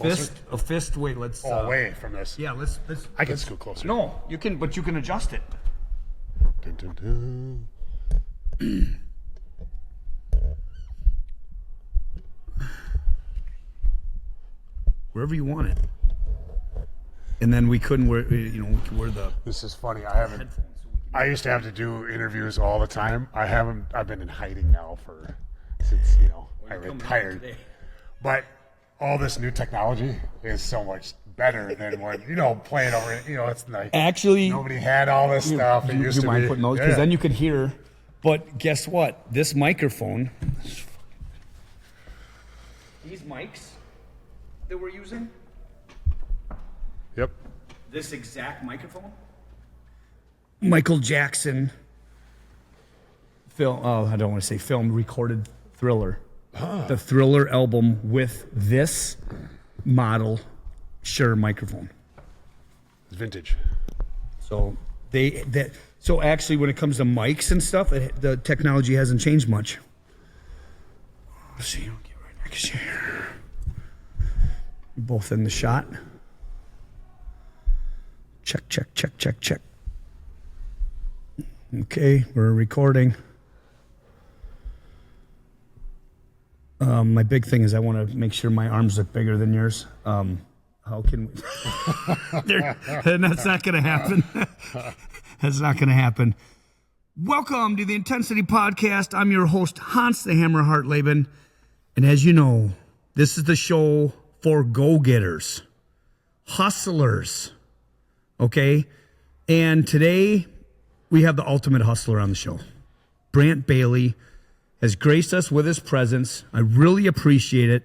Fist. Wait, let's. Away from this. Yeah, let's. I can scoot closer. No, you can, but you can adjust it. Dun, dun, dun. Wherever you want it. And then we couldn't wear, we could wear the. This is funny. I used to have to do interviews all the time. I've been in hiding now since I retired. But all this new technology is so much better than what playing over. It's like Actually, nobody had all this stuff. Do you mind putting those? Because then you could hear. But guess what? This microphone. These mics that we're using. Yep. This exact microphone. Michael Jackson. I don't want to say film. Recorded Thriller. The Thriller album with this model Shure microphone. It's vintage. So so actually when it comes to mics and stuff, the technology hasn't changed much. Let's see, I'll get right next to you. You're both in the shot. Check. Okay, we're recording. My big thing is I want to make sure my arms look bigger than yours. How can we? That's not going to happen. That's not going to happen. Welcome to the Intensity Podcast. I'm your host, Hans the Hammer Hartleben. And as you know, this is the show for go-getters, hustlers, okay? And today, we have the ultimate hustler on the show. Brant Bailey has graced us with his presence. I really appreciate it.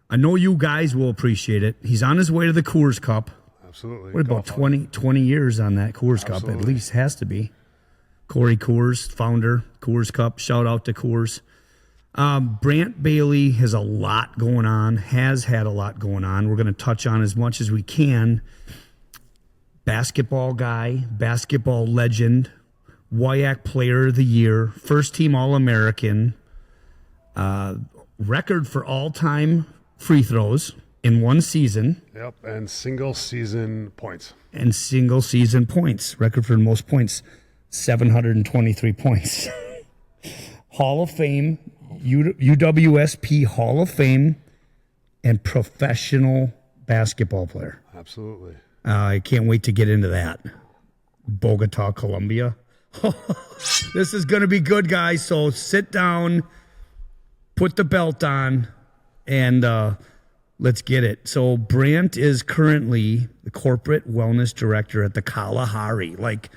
I know you guys will appreciate it. He's on his way to the Coors Cup. Absolutely. What about 20 years on that Coors Cup? At least has to be. Corey Coors, founder, Coors Cup. Shout out to Coors. Brant Bailey has a lot going on, has had a lot going on. We're going to touch on as much as we can. Basketball guy, basketball legend, WIAC Player of the Year, first team All-American, record for all-time free throws in one season. Yep, and single season points. Record for most points, 723 points. Hall of Fame, UWSP Hall of Fame, and professional basketball player. Absolutely. I can't wait to get into that. Bogota, Colombia. This is going to be good, guys. So sit down, put the belt on, and let's get it. So Brant is currently the corporate wellness director at the Kalahari. Like,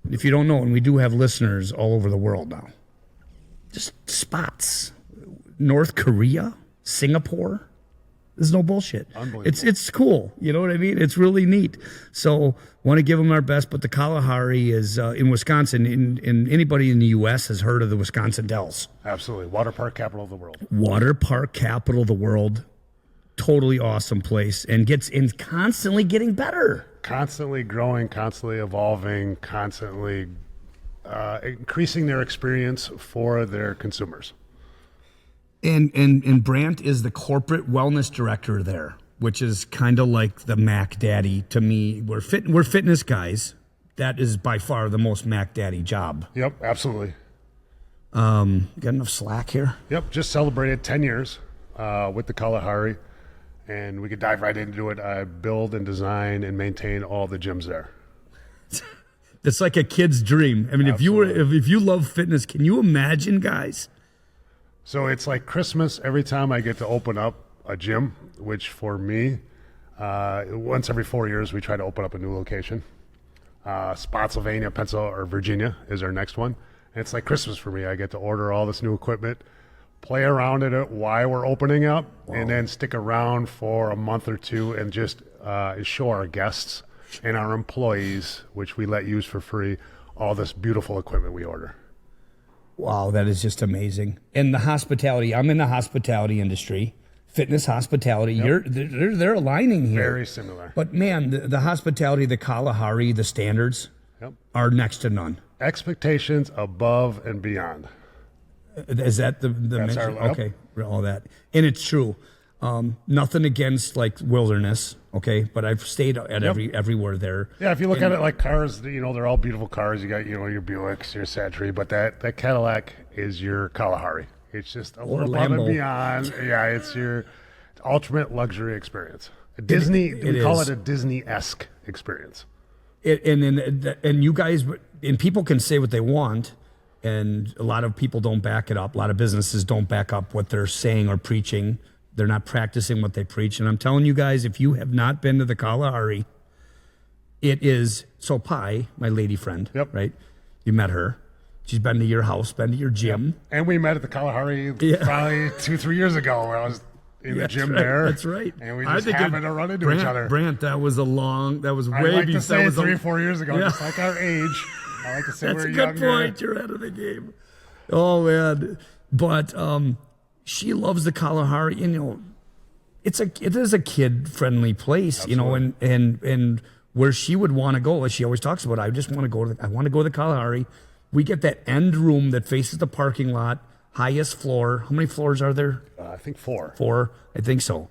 if you don't know, and we do have listeners all over the world now. Just spots. North Korea, Singapore. There's no bullshit. Unbelievable. It's cool. You know what I mean? It's really neat. So want to give them our best, but the Kalahari is in Wisconsin, and anybody in the U.S. has heard of the Wisconsin Dells. Absolutely. Water park capital of the world. Water park capital of the world. Totally awesome place, and constantly getting better. Constantly growing, constantly evolving, constantly increasing their experience for their consumers. And Brant is the corporate wellness director there, which is kind of like the Mac Daddy to me. We're fitness guys. That is by far the most Mac Daddy job. Yep, absolutely. Got enough slack here? Yep, just celebrated 10 years with the Kalahari, and we could dive right into it. I build and design and maintain all the gyms there. It's like a kid's dream. I mean, Absolutely. if you love fitness, can you imagine, guys? So it's like Christmas every time I get to open up a gym, which for me, once every 4 years, we try to open up a new location. Spotsylvania, Pennsylvania, or Virginia is our next one. And it's like Christmas for me. I get to order all this new equipment, play around in it while we're opening up, and then stick around for a month or two and just show our guests and our employees, which we let use for free, all this beautiful equipment we order. Wow, that is just amazing. And the hospitality, I'm in the hospitality industry, fitness hospitality. Yep. They're aligning here. Very similar. But man, the hospitality, the Kalahari, the standards are next to none. Expectations above and beyond. Is that the That's mention? our Okay, all that. And it's true. Nothing against like Wilderness, okay, but I've stayed at everywhere there. Yeah, if you look at it like cars, they're all beautiful cars. You got, your Buicks, your Century, but that Cadillac is your Kalahari. It's just a little above and beyond. Yeah, it's your ultimate luxury experience. We call it a Disney-esque experience. And you guys, and people can say what they want, and a lot of people don't back it up. A lot of businesses don't back up what they're saying or preaching. They're not practicing what they preach. And I'm telling you guys, if you have not been to the Kalahari, it is, so Pi, my lady friend, right? You met her. She's been to your house, been to your gym. Yep. And we met at the Kalahari probably 2-3 years ago where I was in the gym there. That's right. And we just happened to run into each other. Brant, that was way before. I like to say 3-4 years ago, just like our age. I like to say That's we're a good younger. point. You're out of the game. Oh, man. But she loves the Kalahari. It is a kid-friendly place, Absolutely. and where she would want to go, as she always talks about, I want to go to the Kalahari. We get that end room that faces the parking lot, highest floor. How many floors are there? I think 4. 4, I think so.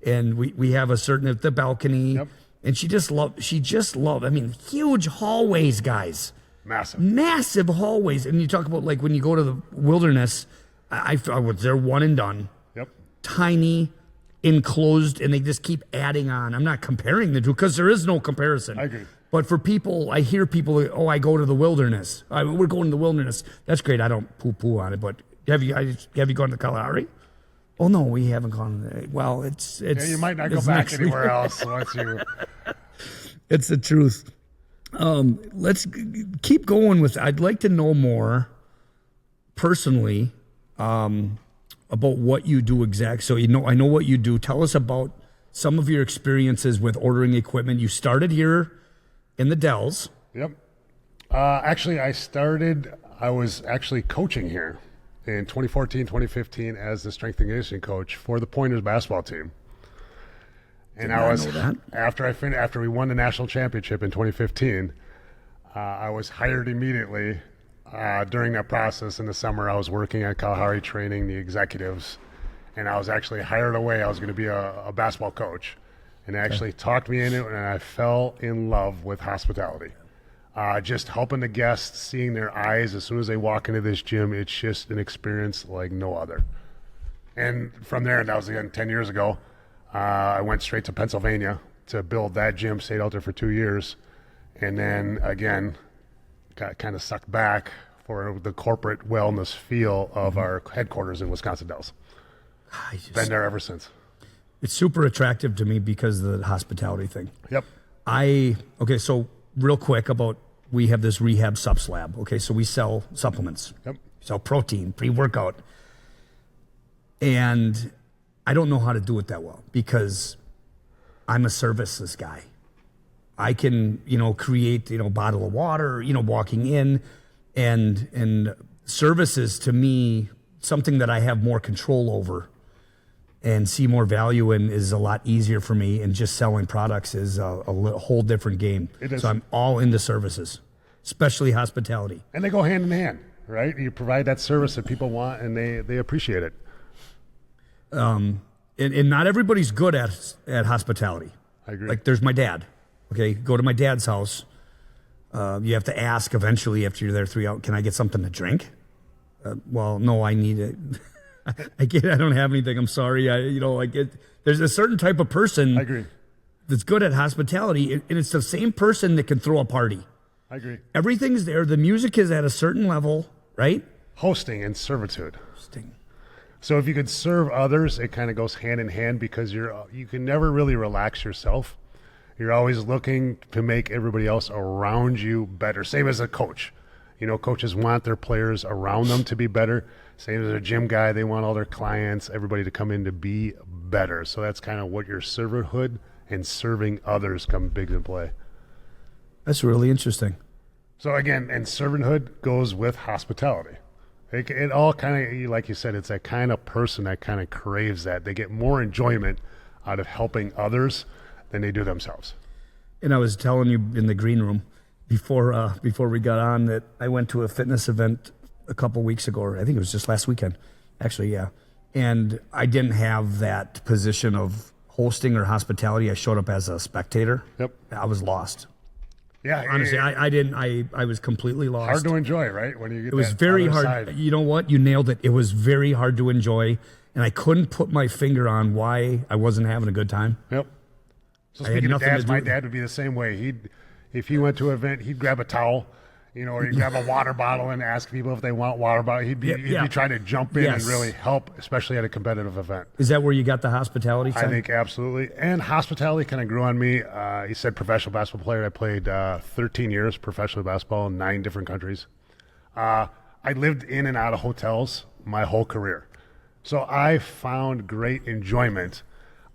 And we have the balcony. Yep. And she just loved, I mean, huge hallways, guys. Massive hallways. And you talk about like when you go to the Wilderness, I was there one and done. Yep. Tiny, enclosed, and they just keep adding on. I'm not comparing the two because there is no comparison. I agree. But for people, I hear people, I go to the Wilderness. We're going to the Wilderness. That's great. I don't poo-poo on it. But have you gone to Kalahari? Oh, no, we haven't gone. Well, it's you might not go back anywhere else once you. It's the truth. Let's keep going with. I'd like to know more personally about what you do exactly. So I know what you do. Tell us about some of your experiences with ordering equipment. You started here in the Dells. Yep. Actually, I was actually coaching here in 2014, 2015 as the strength and conditioning coach for the Pointers basketball team. And after we won the national championship in 2015, I was hired immediately. During that process in the summer, I was working at Kalahari training the executives, and I was actually hired away. I was going to be a basketball coach, and they actually talked me into it, and I fell in love with hospitality. Just helping the guests, seeing their eyes as soon as they walk into this gym, it's just an experience like no other. And from there, and that was again 10 years ago, I went straight to Pennsylvania to build that gym, stayed out there for 2 years, and then again, got kind of sucked back for the corporate wellness feel of our headquarters in Wisconsin Dells. Been there ever since. It's super attractive to me because of the hospitality thing. Yep. Okay, so real quick we have this rehab subs lab. Okay, so we sell supplements. Yep. Sell protein, pre-workout. And I don't know how to do it that well because I'm a services guy. I can, create, a bottle of water, walking in and services to me, something that I have more control over and see more value in is a lot easier for me. And just selling products is a whole different game. It is. So I'm all into services, especially hospitality. And they go hand in hand, right? You provide that service that people want and they appreciate it. And not everybody's good at hospitality. I agree. Like there's my dad. Okay, go to my dad's house. You have to ask eventually after you're there 3 hours, can I get something to drink? Well, no, I need it. I don't have anything. I'm sorry. There's a certain type of person I agree. that's good at hospitality, and it's the same person that can throw a party. I agree. Everything's there. The music is at a certain level, right? Hosting and servitude. So if you could serve others, it kind of goes hand in hand because you can never really relax yourself. You're always looking to make everybody else around you better. Same as a coach. Coaches want their players around them to be better. Same as a gym guy, they want all their clients, everybody to come in to be better. So that's kind of what your servanthood and serving others come big into play. That's really interesting. So again, and servanthood goes with hospitality. It all kind of, like you said, it's that kind of person that kind of craves that. They get more enjoyment out of helping others than they do themselves. And I was telling you in the green room before we got on that I went to a fitness event a couple weeks ago, or I think it was just last weekend, actually, yeah. and I didn't have that position of hosting or hospitality. I showed up as a spectator. Yep. I was lost. Yeah. Honestly, I didn't. I was completely lost. Hard to enjoy, right? When you get it was that very other hard. side. You know what? You nailed it. It was very hard to enjoy, and I couldn't put my finger on why I wasn't having a good time. Yep. So I had speaking of nothing to dads, do my with- dad would be the same way. If he went to an event, he'd grab a towel, or he'd grab a water bottle and ask people if they want water bottle. He'd be trying to jump in and Yes. really help, especially at a competitive event. Is that where you got the hospitality side? I think absolutely. And hospitality kind of grew on me. He said professional basketball player. I played 13 years professional basketball in 9 different countries. I lived in and out of hotels my whole career. So I found great enjoyment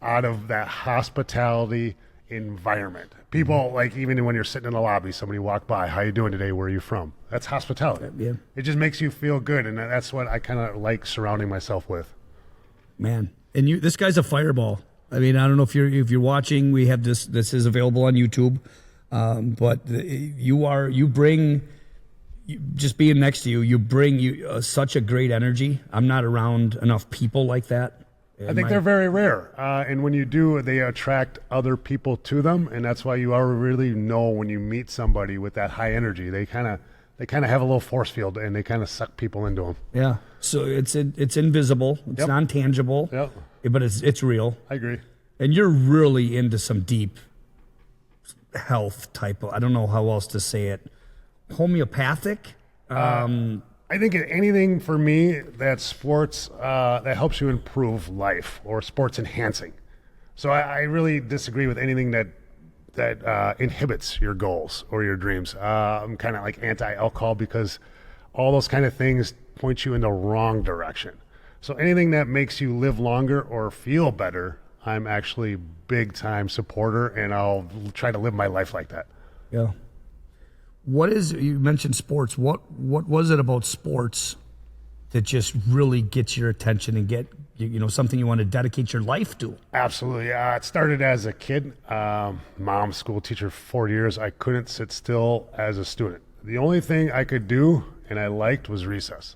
out of that hospitality environment. People, like, even when you're sitting in the lobby, somebody walk by, how you doing today? Where are you from? That's hospitality. Yeah. It just makes you feel good, and that's what I kind of like surrounding myself with. Man, and this guy's a fireball. I mean, I don't know if you're watching. We have this. This is available on YouTube, but you bring. Just being next to you, you bring such a great energy. I'm not around enough people like that. I think they're very rare, and when you do, they attract other people to them, and that's why you really know when you meet somebody with that high energy. They kind of have a little force field, and they kind of suck people into them. Yeah. So it's invisible. It's non-tangible. Yep. But it's real. I agree. And you're really into some deep health type of. I don't know how else to say it. Homeopathic. I think anything for me that's sports that helps you improve life or sports enhancing. So I really disagree with anything that inhibits your goals or your dreams. I'm kind of like anti-alcohol because all those kind of things point you in the wrong direction. So anything that makes you live longer or feel better, I'm actually big time supporter, and I'll try to live my life like that. Yeah. You mentioned sports. What was it about sports that just really gets your attention and get something you want to dedicate your life to? Absolutely. It started as a kid. Mom, school teacher, 4 years. I couldn't sit still as a student. The only thing I could do and I liked was recess.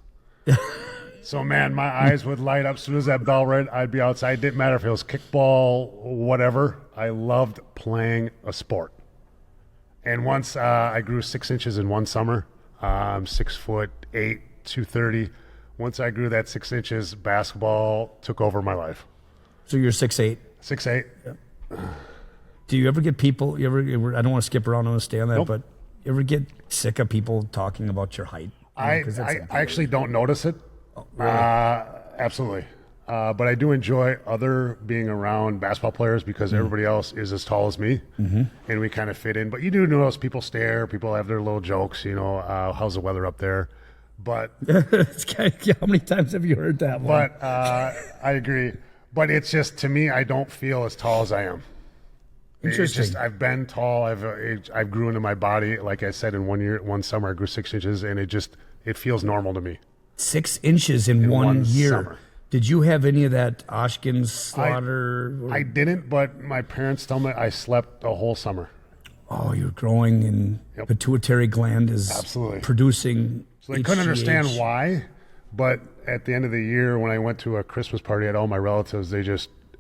So man, my eyes would light up as soon as that bell rang. I'd be outside. It didn't matter if it was kickball, whatever. I loved playing a sport. And once I grew 6 inches in one summer, I'm 6'8", 230. Once I grew that 6 inches, basketball took over my life. So you're 6'8". 6'8". Yep. Do you ever get people? I don't want to skip around. I want to stay on that. Nope. But you ever get sick of people talking about your height? I actually don't notice it. Oh, really? Absolutely. But I do enjoy being around basketball players because everybody else is as tall as me, and we kind of fit in. But you do notice people stare. People have their little jokes. How's the weather up there? But how many times have you heard that one? But I agree. But it's just, to me, I don't feel as tall as I am. Interesting. It's just, I've been tall. I've grew into my body. Like I said, in one summer, I grew 6 inches, and it feels normal to me. 6 inches in one year. Summer. Did you have any of that Oshkin slaughter? I didn't, but my parents tell me I slept a whole summer. Oh, you're growing, and pituitary gland is Absolutely producing. So they couldn't understand why, but at the end of the year, when I went to a Christmas party at all my relatives,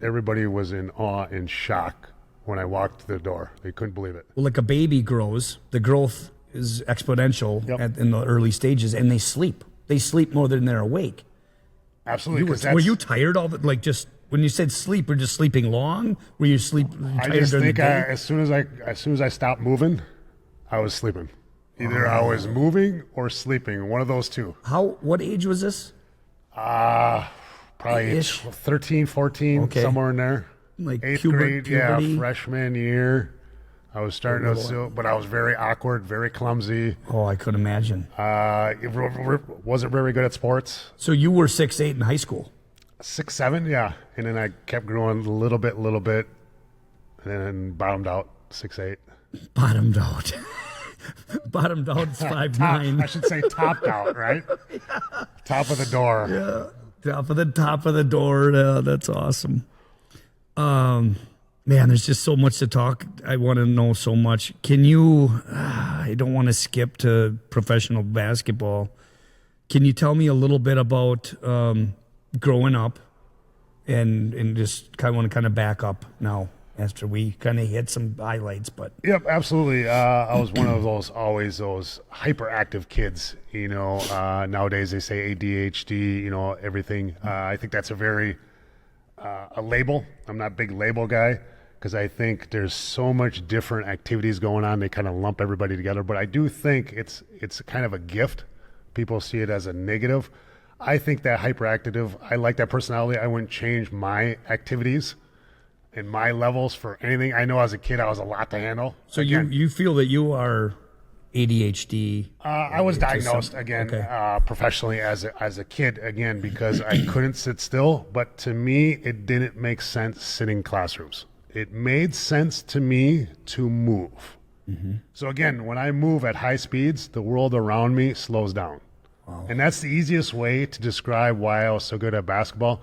everybody was in awe and shock when I walked to the door. They couldn't believe it. Well, like a baby grows, the growth is exponential in the early stages, and they sleep. They sleep more than they're awake. Absolutely. Were you tired all the, like, just when you said sleep, were you just sleeping long? Were you I just think as soon as I stopped moving, I was sleeping. Either I was moving or sleeping, one of those two. What age was this? Probably 13, 14, somewhere in there. Like 8th grade, puberty? freshman year. I was starting but I was very awkward, very clumsy. Oh, I could imagine. Wasn't very good at sports. So you were 6'8" in high school? 6'7", yeah. And then I kept growing a little bit, and then bottomed out 6'8". Bottomed out. Bottomed out is 5'9". I should say topped out, right? Yeah. Top of the door. Yeah, top of the door. That's awesome. Man, there's just so much to talk. I want to know so much. Can you, I don't want to skip to professional basketball. Can you tell me a little bit about growing up and just kind of want to kind of back up now after we kind of hit some highlights. But Yep, absolutely. I was one of those hyperactive kids. Nowadays they say ADHD. Everything. I think that's a very a label. I'm not a big label guy because I think there's so much different activities going on. They kind of lump everybody together. But I do think it's kind of a gift. People see it as a negative. I think that hyperactive. I like that personality. I wouldn't change my activities and my levels for anything. I know as a kid I was a lot to handle. so you feel that you are ADHD? I was diagnosed again professionally as a kid again because I couldn't sit still. But to me, it didn't make sense sitting in classrooms. It made sense to me to move. Mm-hmm. So again, when I move at high speeds, the world around me slows down. Wow. And that's the easiest way to describe why I was so good at basketball.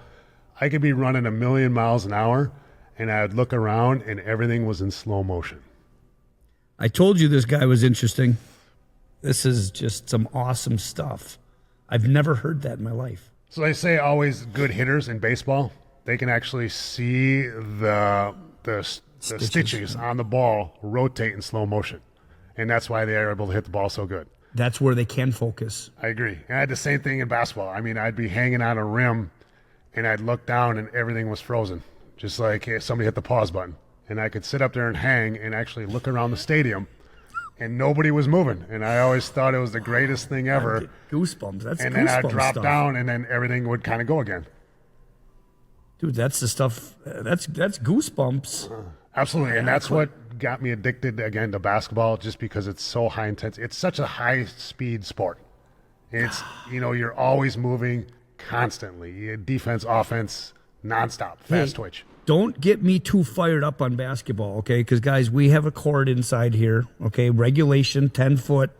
I could be running 1,000,000 miles an hour, and I would look around, and everything was in slow motion. I told you this guy was interesting. This is just some awesome stuff. I've never heard that in my life. So they say always good hitters in baseball, they can actually see the stitches on the ball rotate in slow motion. And that's why they are able to hit the ball so good. That's where they can focus. I agree. And I had the same thing in basketball. I mean, I'd be hanging on a rim, and I'd look down, and everything was frozen. Just like hey, somebody hit the pause button. And I could sit up there and hang and actually look around the stadium, and nobody was moving. And I always thought it was the greatest thing ever. Goosebumps. That's and goosebumps then I'd drop stuff. down, and then everything would kind of go again. Dude, that's the stuff. That's goosebumps. Absolutely. And that's what got me addicted again to basketball, just because it's so high intense. It's such a high speed sport. It's, you're always moving constantly. Defense, offense, nonstop, fast twitch. Don't get me too fired up on basketball, okay? Because, guys, we have a court inside here, okay? Regulation, 10 foot.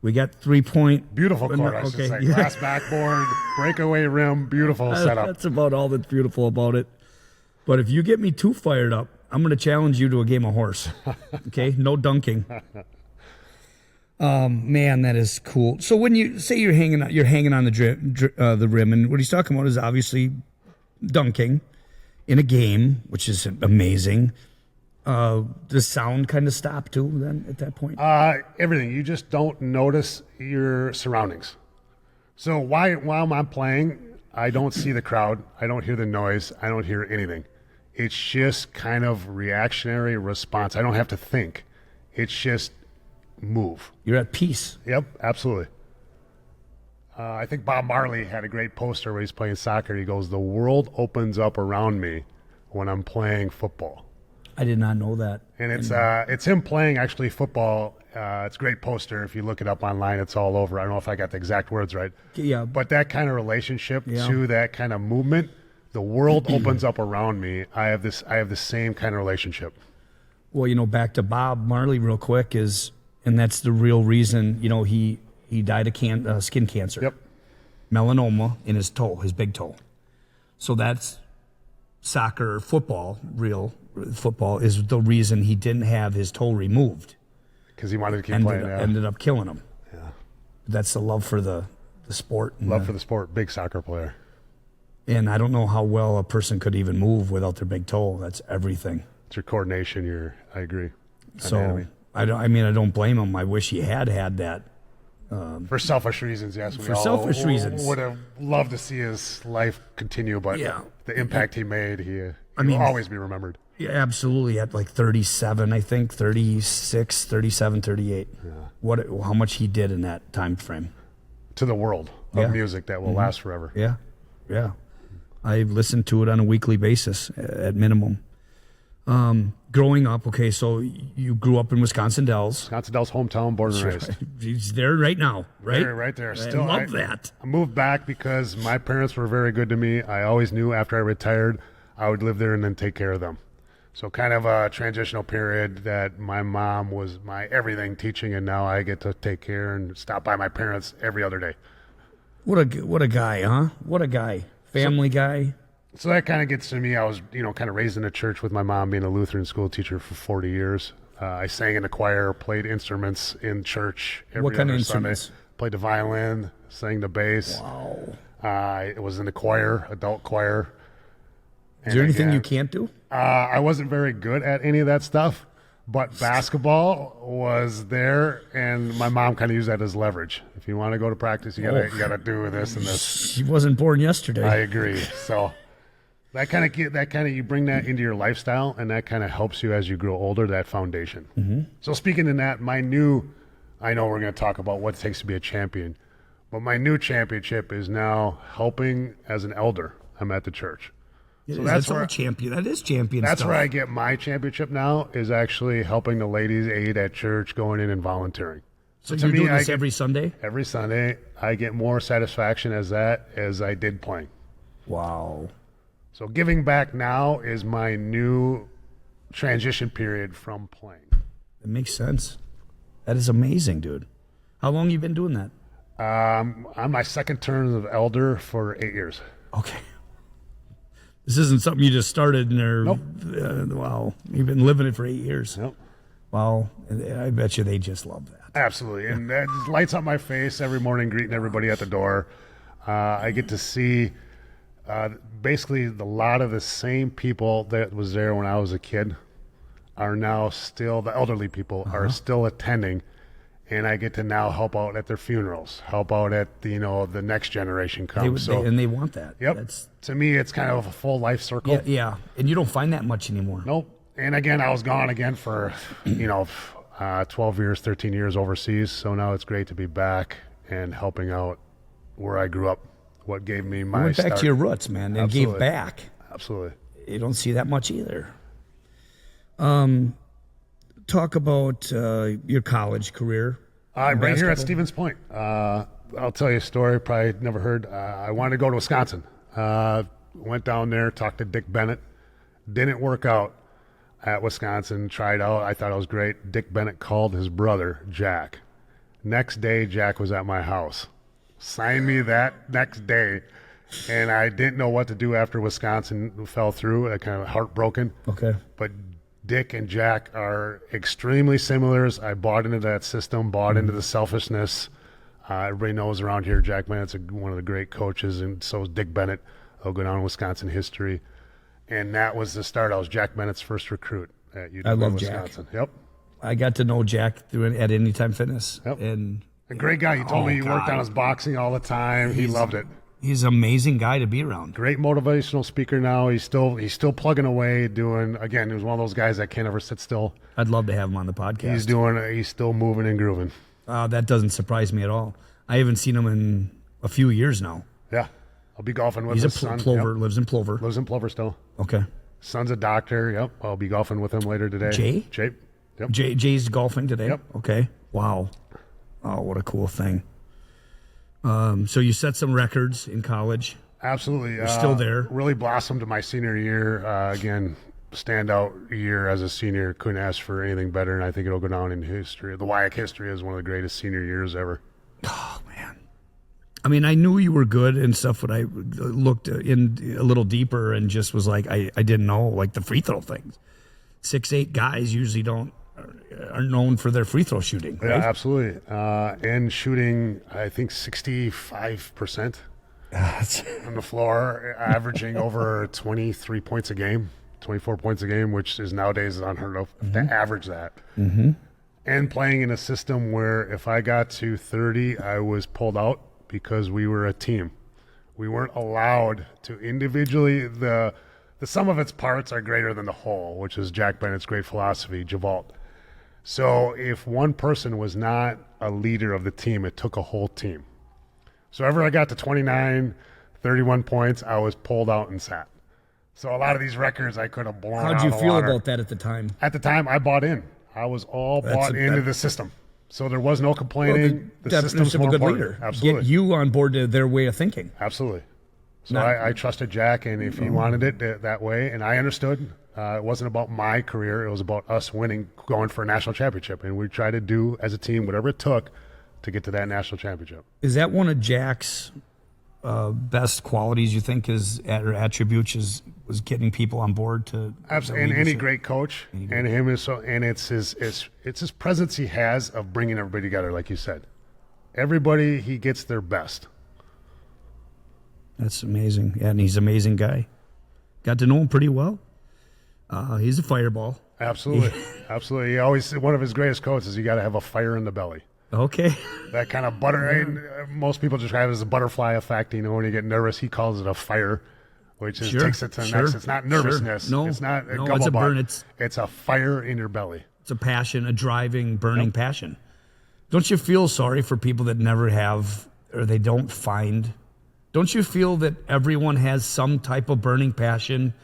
We got 3-point. Beautiful court, I should say. Glass backboard, breakaway rim, beautiful setup. That's about all that's beautiful about it. But if you get me too fired up, I'm going to challenge you to a game of horse, okay? No dunking. Man, that is cool. So when you say you're hanging on the rim, and what he's talking about is obviously dunking in a game, which is amazing. Does sound kind of stop too then at that point? Everything. You just don't notice your surroundings. So while I'm playing, I don't see the crowd. I don't hear the noise. I don't hear anything. It's just kind of reactionary response. I don't have to think. It's just move. You're at peace. Yep, absolutely. I think Bob Marley had a great poster where he's playing soccer. He goes, "The world opens up around me when I'm playing football." I did not know that. And it's him playing actually football. It's a great poster. If you look it up online, it's all over. I don't know if I got the exact words right. Yeah. But that kind of relationship to that kind of movement, the world opens up around me. I have the same kind of relationship. Well, back to Bob Marley real quick and that's the real reason, he died of skin cancer. Yep. Melanoma in his toe, his big toe. So that's soccer, real football is the reason he didn't have his toe removed. Because he wanted to keep playing. Ended up killing him. Yeah. That's the love for the sport. Love for the sport. Big soccer player. And I don't know how well a person could even move without their big toe. That's everything. It's your coordination. I agree. So anatomy. I don't blame him. I wish he had that. For selfish reasons, yes. For selfish reasons. Would have loved to see his life continue, but the impact he made, he will always be remembered. Yeah, absolutely. At like 37, I think, 36, 37, 38. Yeah. How much he did in that time frame. To the world of music that will last forever. Yeah, yeah. I listened to it on a weekly basis at minimum. Growing up, okay, so you grew up in Wisconsin Dells. Wisconsin Dells, hometown, born and raised. He's there right now, right? Right there. I love that. I moved back because my parents were very good to me. I always knew after I retired, I would live there and then take care of them. So kind of a transitional period that my mom was my everything teaching, and now I get to take care and stop by my parents every other day. What a guy, huh? What a guy. Family guy. So that kind of gets to me. I was, kind of raised in a church with my mom being a Lutheran school teacher for 40 years. I sang in the choir, played instruments in church every What kind of other instruments? Sunday. Played the violin, sang the bass. Wow. I was in the choir, adult choir. Is there anything you can't do? I wasn't very good at any of that stuff, but basketball was there, and my mom kind of used that as leverage. If you want to go to practice, you gotta do this and this. She wasn't born yesterday. I agree. So that kind of you bring that into your lifestyle, and that kind of helps you as you grow older. That foundation. Mm-hmm. So speaking in that, I know we're going to talk about what it takes to be a champion, but my new championship is now helping as an elder. I'm at the church. So that's all champion. That is champion That's stuff. where I get my championship now, is actually helping the ladies aid at church, going in and volunteering. So you're doing this every Sunday? Every Sunday. I get more satisfaction as I did playing. Wow. So giving back now is my new transition period from playing. It makes sense. That is amazing, dude. How long you been doing that? I'm my second term of elder for 8 years. Okay. This isn't something you just started and Nope. Wow. You've been living it for 8 years. Nope. Wow. I bet you they just love that. Absolutely. And that just lights up my face every morning, greeting everybody at the door. I get to see basically a lot of the same people that was there when I was a kid are now still, the elderly people are still attending. And I get to now help out at their funerals, help out at the next generation comes. And they want that. Yep. To me, it's kind of a full life circle. Yeah. And you don't find that much anymore. Nope. And again, I was gone again for 12 years, 13 years overseas. So now it's great to be back and helping out where I grew up. What gave me my You went back start. to your roots, man, and Absolutely. gave back. Absolutely. You don't see that much either. Talk about your college career. Right here at Stevens Point. I'll tell you a story probably never heard. I wanted to go to Wisconsin. Went down there, talked to Dick Bennett. Didn't work out at Wisconsin. Tried out. I thought it was great. Dick Bennett called his brother, Jack. Next day, Jack was at my house. Signed me that next day. And I didn't know what to do after Wisconsin fell through. I kind of heartbroken. Okay. But Dick and Jack are extremely similar. I bought into that system, bought into the selfishness. Everybody knows around here Jack Bennett's one of the great coaches, and so is Dick Bennett. He'll go down in Wisconsin history. And that was the start. I was Jack Bennett's first recruit at UW I love Wisconsin. Jack. Yep. I got to know Jack at Anytime Fitness. Yep. And A great guy. He told me he worked on his boxing all the time. He loved it. he's an amazing guy to be around. Great motivational speaker now. He's still plugging away, doing, again, he was one of those guys that can't ever sit still. I'd love to have him on the podcast. He's still moving and grooving. That doesn't surprise me at all. I haven't seen him in a few years now. Yeah. I'll be golfing with He's his a son. Plover, Yep. lives in Plover. Lives in Plover still. Okay. Son's a doctor. Yep. I'll be golfing with him later today. Jay? Yep. Jay's golfing today? Yep. Okay. Wow. Oh, what a cool thing. So you set some records in college. Absolutely. You're still there. Really blossomed my senior year. Again, standout year as a senior. Couldn't ask for anything better, and I think it'll go down in history. The WIAC history is one of the greatest senior years ever. Oh, man. I mean, I knew you were good and stuff, but I looked in a little deeper and just was like, I didn't know, like the free throw things. 6'8" guys usually are known for their free throw shooting, right? Yeah, absolutely. And shooting, I think 65% on the floor, averaging over 23 points a game, 24 points a game, which is nowadays unheard of to average that. Mm-hmm. And playing in a system where if I got to 30, I was pulled out because we were a team. We weren't allowed to individually, the sum of its parts are greater than the whole, which is Jack Bennett's great philosophy, Javolt. So if one person was not a leader of the team, it took a whole team. So ever I got to 29, 31 points, I was pulled out and sat. So a lot of these records I could have blown out of How'd the you feel water. about that at the time? At the time, I bought in. I was all bought into the system. So there was no complaining. The system's definition of more a good important. leader. Absolutely. Get you on board to their way of thinking. Absolutely. So I trusted Jack, and if he wanted it that way, and I understood, it wasn't about my career. It was about us winning, going for a national championship. And we tried to do, as a team, whatever it took to get to that national championship. Is that one of Jack's best qualities, you think, or attributes was getting people on board to Absolutely. And any great coach, and him is so, and it's his presence he has of bringing everybody together, like you said. Everybody, he gets their best. That's amazing. Yeah, and he's an amazing guy. got to know him pretty well. He's a fireball. Absolutely. Absolutely. He always, one of his greatest quotes is, you got to have a fire in the belly. Okay. That kind of most people describe it as a butterfly effect. When you get nervous, he calls it a fire, which is, takes it to the next. It's not nervousness. No, it's not it's a burn. It's a fire in your belly. It's a passion, a driving, burning passion. Don't you feel sorry for people that never have, or they don't find? Don't you feel that everyone has some type of burning passion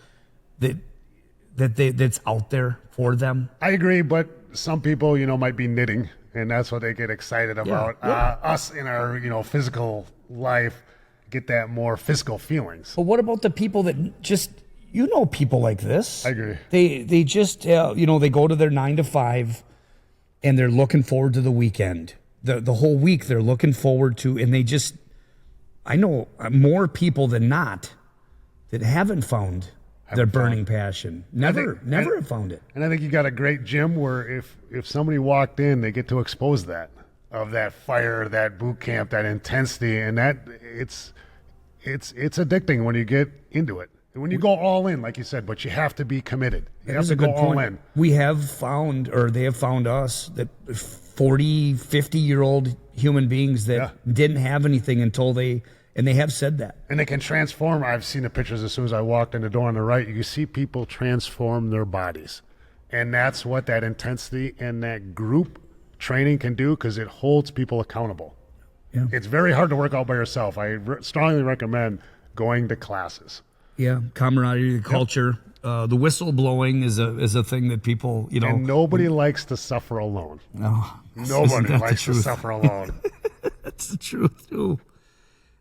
that's out there for them? I agree, but some people, might be knitting, and that's what they get excited about. Yeah. Us in our, physical life get that more physical feelings. But what about the people that just, people like this? I agree. They just, they go to their 9 to 5, and they're looking forward to the weekend. The whole week they're looking forward to, and they just, I know more people than not that haven't found their burning passion. Never have found it. And I think you got a great gym where if somebody walked in, they get to expose that fire, that boot camp, that intensity, and that it's addicting when you get into it. When you go all in, like you said, but you have to be committed. You have to go all in. We have found, or they have found us, that 40, 50-year-old human beings that didn't have anything until they have said that. And they can transform. I've seen the pictures as soon as I walked in the door on the right. You see people transform their bodies. And that's what that intensity and that group training can do, because it holds people accountable. Yeah. It's very hard to work out by yourself. I strongly recommend going to classes. Yeah, camaraderie, the culture. The whistle blowing is a thing that people, And nobody likes to suffer alone. No. Nobody likes to suffer alone. That's the truth, too.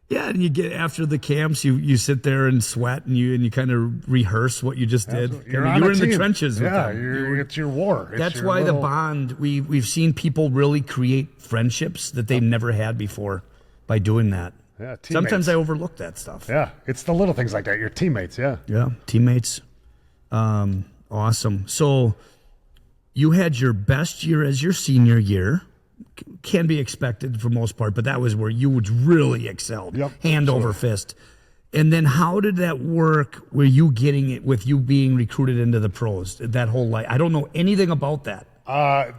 Yeah, and you get after the camps, you sit there and sweat, and you kind of rehearse what you just did. You're in the trenches with them. It's your war. That's why the bond. We've seen people really create friendships that they've never had before by doing that. Yeah, teammates. Sometimes I overlook that stuff. Yeah, it's the little things like that. Your teammates, yeah. Yeah, teammates. Awesome. So you had your best year as your senior year. Can be expected for most part, but that was where you really excelled. Hand over fist. And then how did that work? Were you getting it with you being recruited into the pros? That whole life? I don't know anything about that. I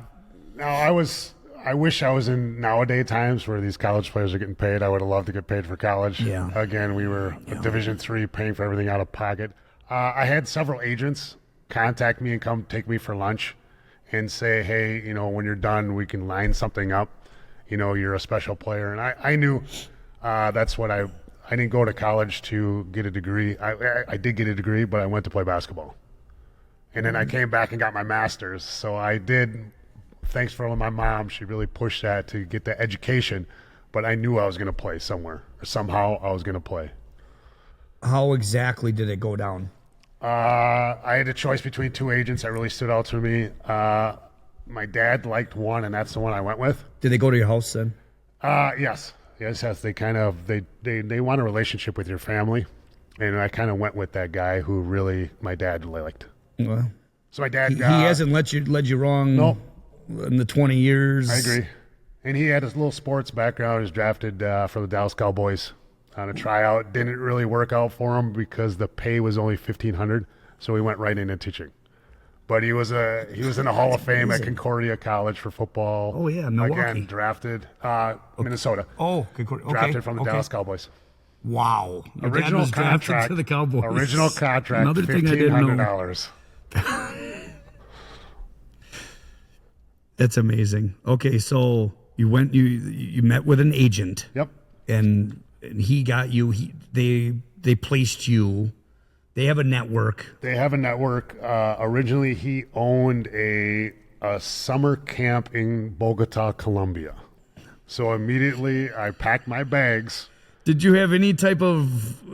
wish I was in nowadays times where these college players are getting paid. I would have loved to get paid for college. Yeah. Again, we were Division III, paying for everything out of pocket. I had several agents contact me and come take me for lunch and say, hey, when you're done, we can line something up. You're a special player. And I knew that's what I didn't go to college to get a degree. I did get a degree, but I went to play basketball. And then I came back and got my master's. So I did. Thanks for my mom. She really pushed that to get the education, but I knew I was going to play somewhere, or somehow I was going to play. How exactly did it go down? I had a choice between two agents that really stood out to me. My dad liked one, and that's the one I went with. Did they go to your house then? Yes. They kind of they want a relationship with your family, and I kind of went with that guy who really my dad liked. Well, so my dad he hasn't led you wrong. No. In the 20 years. I agree. And he had his little sports background. He was drafted for the Dallas Cowboys on a tryout. Didn't really work out for him because the pay was only $1,500, so he went right into teaching. But he was in the Hall of Fame at Concordia College for football. Oh yeah, Milwaukee. Again, drafted Minnesota. Oh, Concordia. Okay. Drafted from the Dallas Cowboys. Wow. Your original dad was contract to the Cowboys. Original contract. Another thing I didn't know. $1,500. That's amazing. Okay, so you went. You met with an agent. Yep. And he got you. They placed you. They have a network. Originally, he owned a summer camp in Bogota, Colombia. So immediately, I packed my bags. Did you have any type of?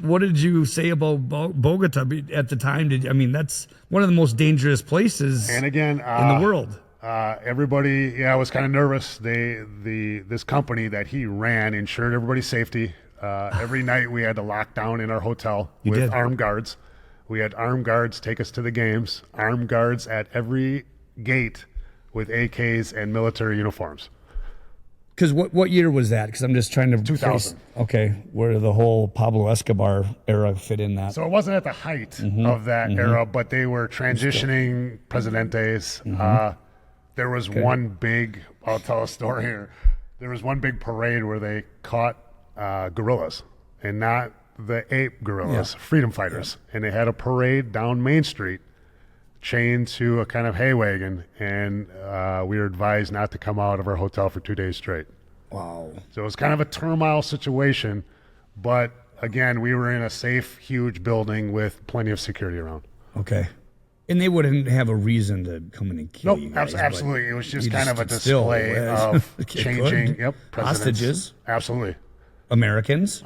What did you say about Bogota at the time? That's one of the most dangerous places. And again, in the world. Everybody, I was kind of nervous. This company that he ran insured everybody's safety. Every night we had to lock down in our hotel with armed guards. We had armed guards take us to the games. Armed guards at every gate with AKs and military uniforms. Because what year was that? Because I'm just trying to 2000. Okay, where the whole Pablo Escobar era fit in that. So it wasn't at the height of that era, but they were transitioning Presidentes. There was one big, I'll tell a story here. There was one big parade where they caught gorillas, and not the ape gorillas, freedom fighters. And they had a parade down Main Street chained to a kind of hay wagon, and we were advised not to come out of our hotel for 2 days straight. Wow. So it was kind of a turmoil situation, but again, we were in a safe, huge building with plenty of security around. Okay. And they wouldn't have a reason to come in and kill you guys. Absolutely. It was just you kind of a still, display of okay, changing good. presidents. Hostages. Absolutely. Americans.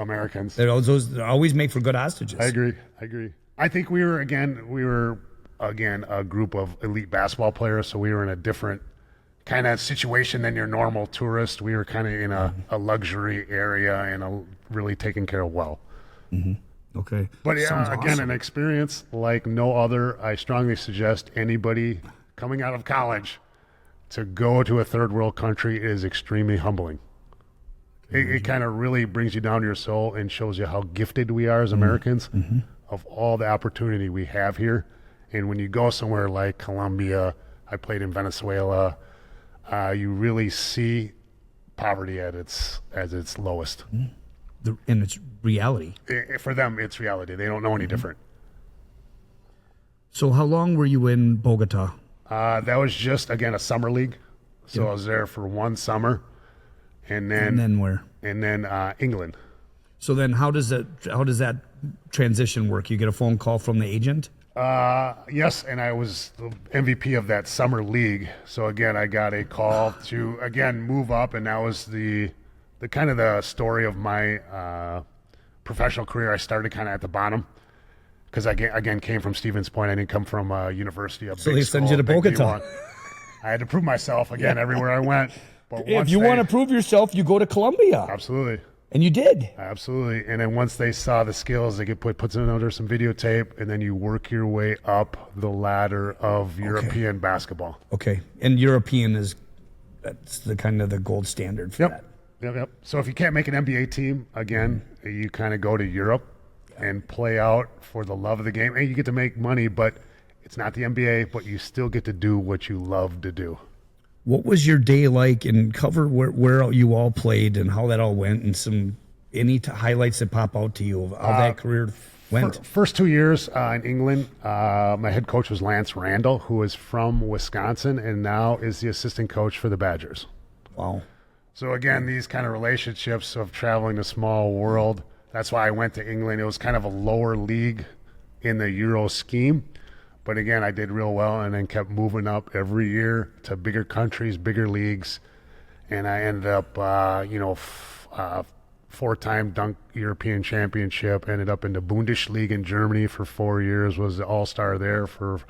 Those always make for good hostages. I agree. I think we were again a group of elite basketball players, so we were in a different kind of situation than your normal tourist. We were kind of in a luxury area and really taken care of well. Okay. But Sounds again, awesome. an experience like no other. I strongly suggest anybody coming out of college to go to a third world country is extremely humbling. It kind of really brings you down to your soul and shows you how gifted we are as Americans of all the opportunity we have here. And when you go somewhere like Colombia, I played in Venezuela, you really see poverty at its lowest. And it's reality. For them, it's reality. They don't know any different. So how long were you in Bogota? That was just, again, a summer league. So I was there for one summer. And then where? And then England. So then how does that transition work? You get a phone call from the agent? Yes, and I was the MVP of that summer league. So again, I got a call to again move up, and that was the kind of the story of my professional career. I started kind of at the bottom because I again came from Stevens Point. I didn't come from a university. So they send you to Bogota. I had to prove myself again everywhere I went. But if you want to prove yourself, you go to Colombia. Absolutely. And you did. Absolutely. And then once they saw the skills, they could put them under some videotape, and then you work your way up the ladder of European basketball. Okay. And European that's the kind of the gold standard for that. Yep. So if you can't make an NBA team, again, you kind of go to Europe and play out for the love of the game. And you get to make money, but it's not the NBA, but you still get to do what you love to do. What was your day like, and cover where you all played and how that all went, and any highlights that pop out to you of how that career went? First 2 years in England, my head coach was Lance Randall, who is from Wisconsin and now is the assistant coach for the Badgers. Wow. So again, these kind of relationships of traveling a small world, that's why I went to England. It was kind of a lower league in the Euro scheme. But again, I did real well and then kept moving up every year to bigger countries, bigger leagues. And I ended up, 4-time dunk European championship, ended up in the Bundesliga in Germany for 4 years, was the all-star there for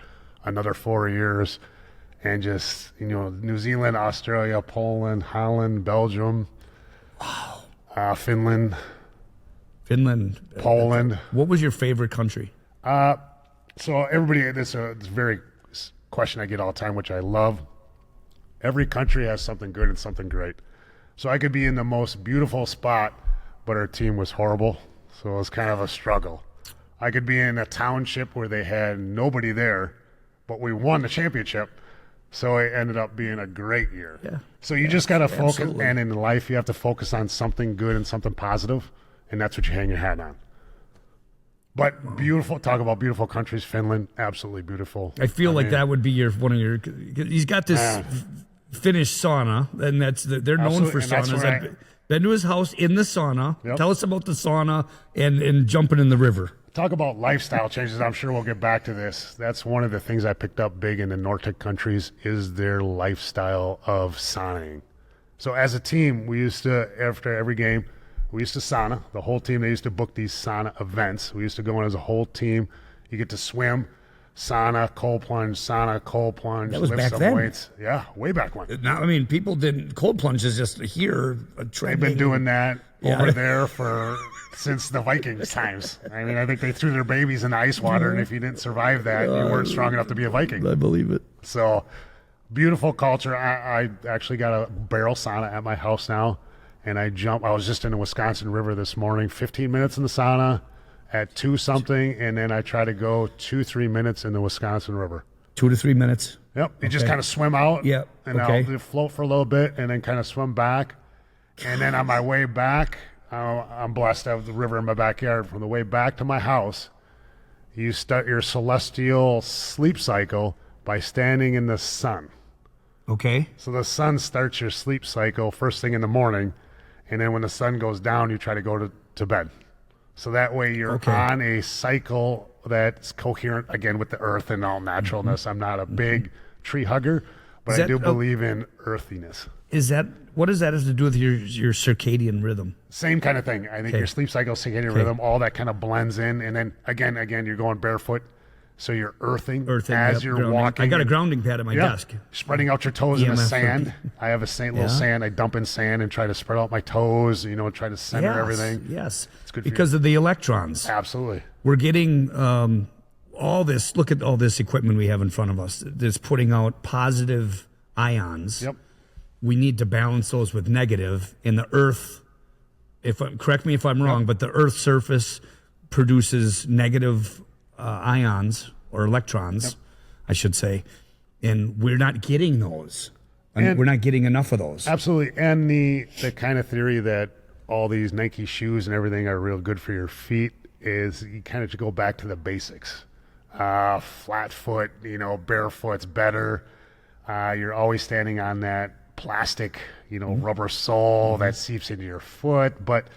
another 4 years. And just, New Zealand, Australia, Poland, Holland, Belgium, Finland, Poland. What was your favorite country? So everybody, this is a very question I get all the time, which I love. Every country has something good and something great. So I could be in the most beautiful spot, but our team was horrible. So it was kind of a struggle. I could be in a township where they had nobody there, but we won the championship. So it ended up being a great year. Yeah. So you just got to focus. Absolutely. And in life, you have to focus on something good and something positive, and that's what you hang your hat on. But beautiful, talk about beautiful countries. Finland, absolutely beautiful. I feel like that would be one of your. He's got this Finnish sauna, and they're known for saunas. I've been to his house in the sauna. Yep. Tell us about the sauna and jumping in the river. Talk about lifestyle changes. I'm sure we'll get back to this. That's one of the things I picked up big in the Nordic countries is their lifestyle of sauning. So as a team, we used to, after every game, we used to sauna. The whole team, they used to book these sauna events. We used to go in as a whole team. You get to swim, sauna, cold plunge, That was lift back some then. weights. Yeah, way back when. Now, I mean, people didn't. Cold plunge is just here. They've been doing that over there since the Vikings times. I mean, I think they threw their babies in the ice water, and if you didn't survive that, you weren't strong enough to be a Viking. I believe it. So Beautiful culture. I actually got a barrel sauna at my house now, and I was just in the Wisconsin River this morning, 15 minutes in the sauna at 2 something, and then I try to go 2-3 minutes in the Wisconsin River. 2 to 3 minutes. Yep. You just kind of swim out. Yep. And I'll float for a little bit and then kind of swim back. And then on my way back, I'm blessed to have the river in my backyard. From the way back to my house, you start your celestial sleep cycle by standing in the sun. Okay. So the sun starts your sleep cycle first thing in the morning, and then when the sun goes down, you try to go to bed. So that way you're on a cycle that's coherent, again, with the earth and all naturalness. I'm not a big tree hugger, but I do believe in earthiness. What does that have to do with your circadian rhythm? Same kind of thing. I think your sleep cycle, circadian rhythm, all that kind of blends in. And then again, you're going barefoot. So you're earthing as you're grounding. walking. I got a grounding pad at my desk. Spreading out your toes in the sand. I have a little sand. I dump in sand and try to spread out my toes, try to center everything. Yes. It's good because of the electrons. Absolutely. We're getting all this. Look at all this equipment we have in front of us that's putting out positive ions. Yep. We need to balance those with negative. And the Earth, correct me if I'm wrong, but the Earth's surface produces negative ions or electrons, I should say, and we're not getting those. And we're not getting enough of those. Absolutely. And the kind of theory that all these Nike shoes and everything are real good for your feet is you kind of go back to the basics. Flat foot, barefoot's better. You're always standing on that plastic, rubber sole that seeps into your foot. But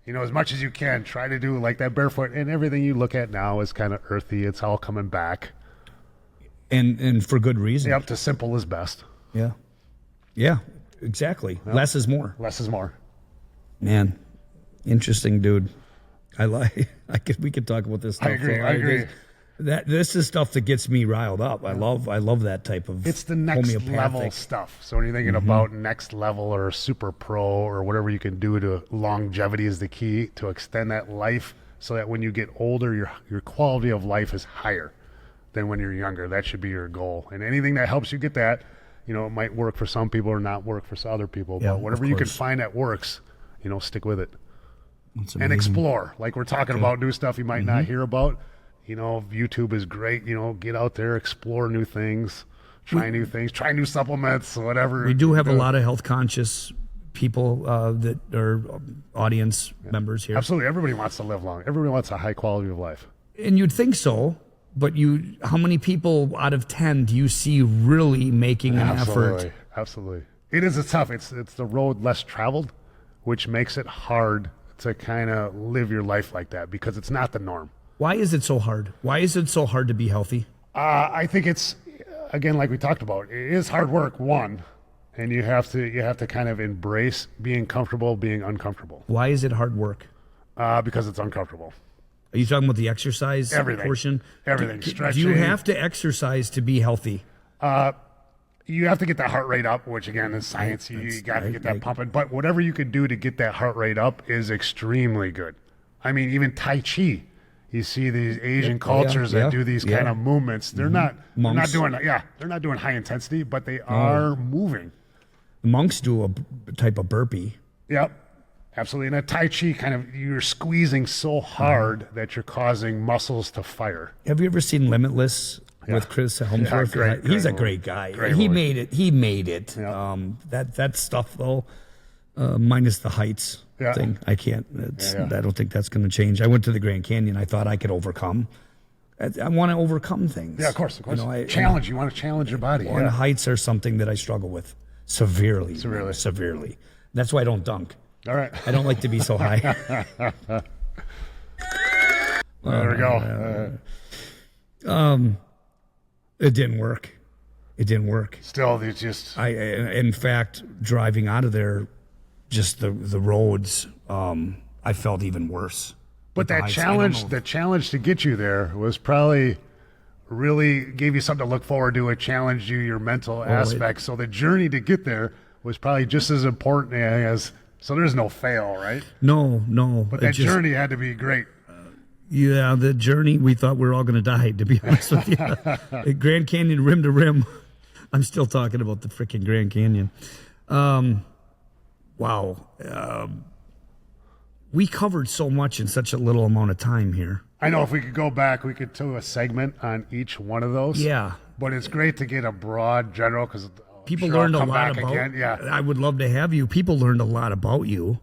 as much as you can, try to do like that barefoot, and everything you look at now is kind of earthy. It's all coming back. And for good reason. Yep, to simple is best. Yeah. Yeah, exactly. Yep. Less is more. Less is more. Man, interesting, dude. We could talk about this stuff. I agree. This is stuff that gets me riled up. I love that type of It's the next level stuff. So when you're thinking about next level or super pro or whatever you can do to longevity is the key to extend that life so that when you get older, your quality of life is higher than when you're younger. That should be your goal. And anything that helps you get that, it might work for some people or not work for other people. Yeah, but whatever you can find that works, stick with it. And explore. Like we're talking about new stuff you might not hear about. YouTube is great. Get out there, explore new things, try new things, try new supplements, whatever. We do have a lot of health conscious people that are audience members here. Absolutely. Everybody wants to live long. Everybody wants a high quality of life. And you'd think so, but how many people out of 10 do you see really making an effort? Absolutely. It is tough. It's the road less traveled, which makes it hard to kind of live your life like that because it's not the norm. Why is it so hard? Why is it so hard to be healthy? I think it's, again, like we talked about, it is hard work, one, and you have to kind of embrace being comfortable, being uncomfortable. Why is it hard work? Because it's uncomfortable. Are you talking about the exercise portion? Everything. Stretching. Do you have to exercise to be healthy? You have to get that heart rate up, which again is science. You got to get that pumping. But whatever you can do to get that heart rate up is extremely good. I mean, even Tai Chi. You see these Asian cultures that do these kind of movements. They're not doing high intensity, but they are moving. Monks do a type of burpee. Yep, absolutely. And a Tai Chi you're squeezing so hard that you're causing muscles to fire. Have you ever seen Limitless with Chris Helmsworth? Great He's a great guy. He made it. Yep. That stuff though, minus the heights. Thing. I can't. I don't think that's going to change. I went to the Grand Canyon. I thought I could overcome. I want to overcome things. Yeah, of course. You want to challenge your body. And heights are something that I struggle with severely. That's why I don't dunk. All right. I don't like to be so high. There we go. It didn't work. Still, it's just. In fact, driving out of there. Just the roads, I felt even worse. But that the challenge to get you there was probably really gave you something to look forward to. It challenged you, your mental aspect. So the journey to get there was probably just as important as. So there's no fail, right? No. But that journey had to be great. Yeah, the journey, we thought we were all going to die, to be honest with you. Grand Canyon rim to rim. I'm still talking about the freaking Grand Canyon. Wow. We covered so much in such a little amount of time here. I know if we could go back, we could do a segment on each one of those. Yeah. But it's great to get a broad general because People learned a lot about. Again. Yeah. I would love to have you. People learned a lot about you.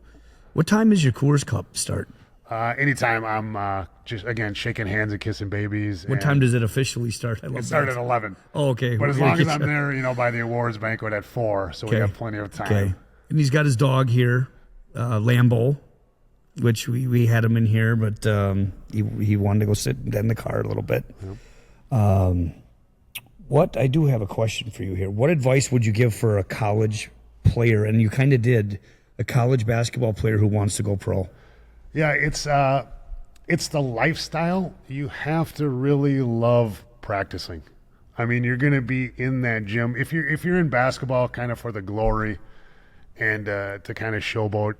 What time is your Coors Cup start? Anytime I'm just again shaking hands and kissing babies. What time does it officially start? I love It started that. at 11. Oh, okay. But as long as I'm there, by the awards banquet at 4, so we have plenty of time. Okay. And he's got his dog here, Lambo, which we had him in here, but he wanted to go sit in the car a little bit. Yep. I do have a question for you here. What advice would you give for a college player, and you kind of did, a college basketball player who wants to go pro? Yeah, it's the lifestyle. You have to really love practicing. I mean, you're going to be in that gym. If you're in basketball kind of for the glory and to kind of showboat,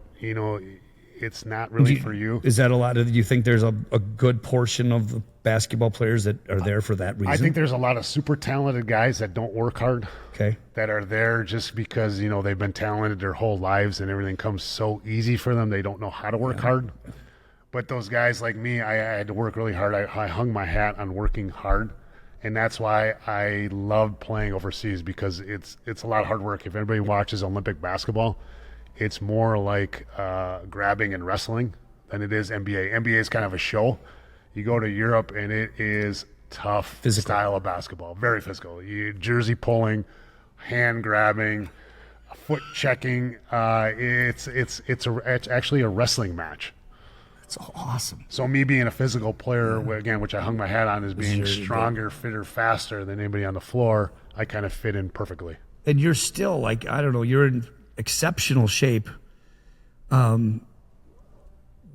it's not really for you. Is that a lot of, you think there's a good portion of the basketball players that are there for that reason? I think there's a lot of super talented guys that don't work hard. Okay. That are there just because, they've been talented their whole lives and everything comes so easy for them. They don't know how to work hard. But those guys like me, I had to work really hard. I hung my hat on working hard. And that's why I loved playing overseas, because it's a lot of hard work. If anybody watches Olympic basketball, it's more like grabbing and wrestling than it is NBA. NBA is kind of a show. You go to Europe and it is tough style of basketball, very physical. Jersey pulling, hand grabbing, foot checking. It's actually a wrestling match. That's awesome. So me being a physical player, again, which I hung my hat on, is being stronger, fitter, faster than anybody on the floor. I kind of fit in perfectly. And you're still you're in exceptional shape.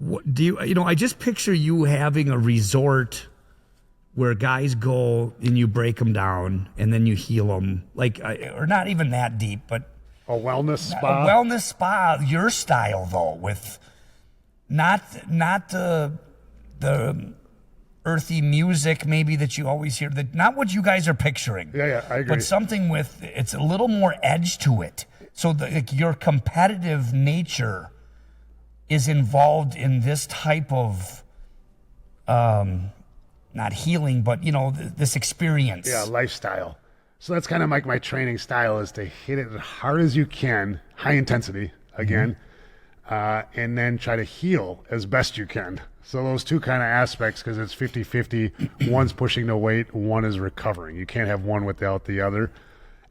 What do you? I just picture you having a resort where guys go and you break them down and then you heal them, or not even that deep, but a wellness spa. A wellness spa, your style though, with not the earthy music maybe that you always hear. Not what you guys are picturing. Yeah, I agree. But something with it's a little more edge to it. So your competitive nature is involved in this type of not healing, but this experience. Yeah, lifestyle. So that's kind of like my training style, is to hit it as hard as you can, high intensity again, and then try to heal as best you can. So those two kind of aspects, because it's 50-50, one's pushing the weight, one is recovering. You can't have one without the other.